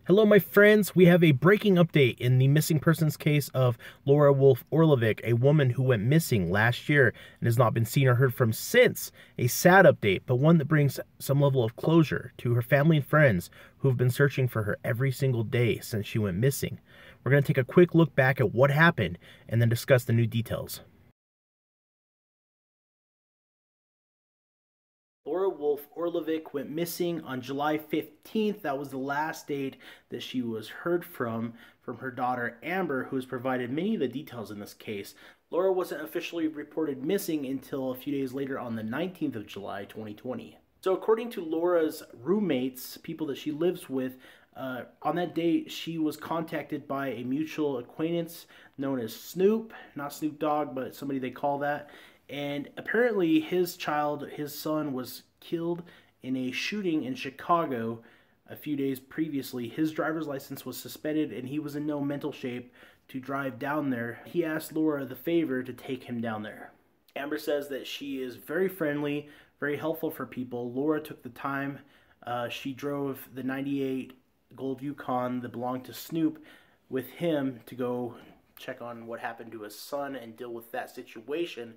Hello, my friends. We have a breaking update in the missing persons case of Laura Wolfe-Orlovich, a woman who went missing last year and has not been seen or heard from since. A sad update, but one that brings some level of closure to her family and friends who have been searching for her every single day since she went missing. We're going to take a quick look back at what happened and then discuss the new details. Laura Wolfe-Orlovich went missing on July 15th. That was the last date that she was heard from her daughter Amber, who has provided many of the details in this case. Laura wasn't officially reported missing until a few days later on the 19th of July 2020. So according to Laura's roommates, people that she lives with, on that date she was contacted by a mutual acquaintance known as Snoop, not Snoop Dogg, but somebody they call that. And apparently his son, was killed in a shooting in Chicago a few days previously. His driver's license was suspended and he was in no mental shape to drive down there. He asked Laura the favor to take him down there. Amber says that she is very friendly, very helpful for people. Laura took the time. She drove the 98 Gold Yukon that belonged to Snoop with him to go check on what happened to his son and deal with that situation.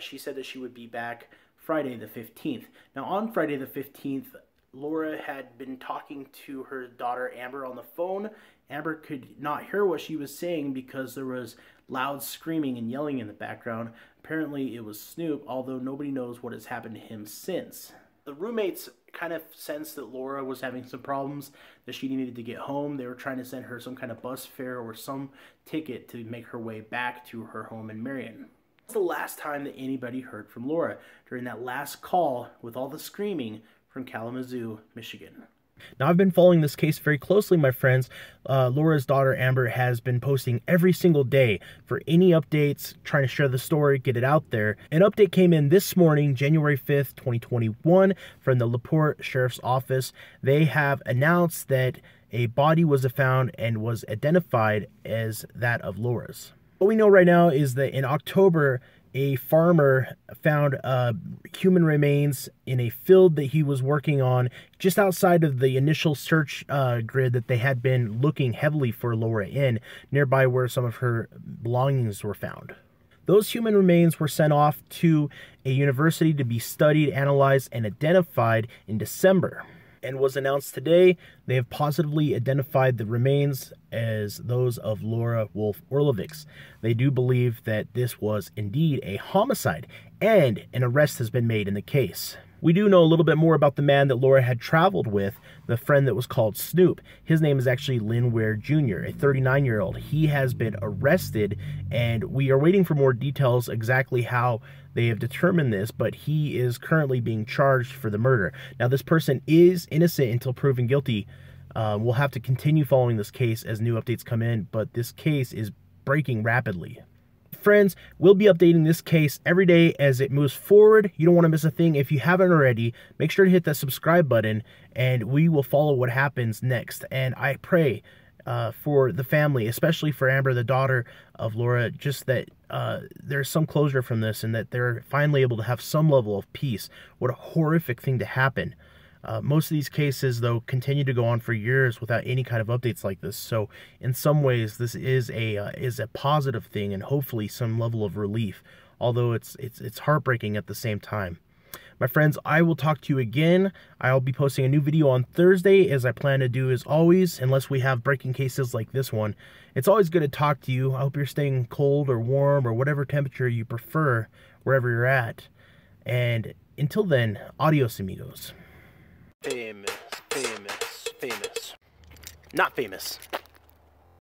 She said that she would be back Friday the 15th. Now, on Friday the 15th, Laura had been talking to her daughter Amber on the phone. Amber could not hear what she was saying because there was loud screaming and yelling in the background. Apparently, it was Snoop, although nobody knows what has happened to him since. The roommates kind of sensed that Laura was having some problems, that she needed to get home. They were trying to send her some kind of bus fare or some ticket to make her way back to her home in Marion. It's the last time that anybody heard from Laura, during that last call with all the screaming from Kalamazoo, Michigan. Now, I've been following this case very closely, my friends. Laura's daughter Amber has been posting every single day for any updates, trying to share the story, get it out there. An update came in this morning, January 5th, 2021, from the LaPorte Sheriff's Office. They have announced that a body was found and was identified as that of Laura's. What we know right now is that in October, a farmer found human remains in a field that he was working on just outside of the initial search grid that they had been looking heavily for Laura in, nearby where some of her belongings were found. Those human remains were sent off to a university to be studied, analyzed, and identified in December. And was announced today, they have positively identified the remains as those of Laura Wolfe-Orlovich. They do believe that this was indeed a homicide, and an arrest has been made in the case. We do know a little bit more about the man that Laura had traveled with, the friend that was called Snoop. His name is actually Lynn Ware JR, a 39-year-old. He has been arrested, and we are waiting for more details exactly how they have determined this, but he is currently being charged for the murder. Now, this person is innocent until proven guilty. We'll have to continue following this case as new updates come in, but this case is breaking rapidly. Friends, we'll be updating this case every day as it moves forward. You don't want to miss a thing. If you haven't already, make sure to hit that subscribe button, and we will follow what happens next. And I pray for the family, especially for Amber, the daughter of Laura, just that there's some closure from this and that they're finally able to have some level of peace. What a horrific thing to happen. Most of these cases, though, continue to go on for years without any kind of updates like this. So in some ways, this is a positive thing and hopefully some level of relief, although it's heartbreaking at the same time. My friends, I will talk to you again. I'll be posting a new video on Thursday, as I plan to do as always, unless we have breaking cases like this one. It's always good to talk to you. I hope you're staying cold or warm or whatever temperature you prefer, wherever you're at. And until then, adios, amigos. Famous. Not famous.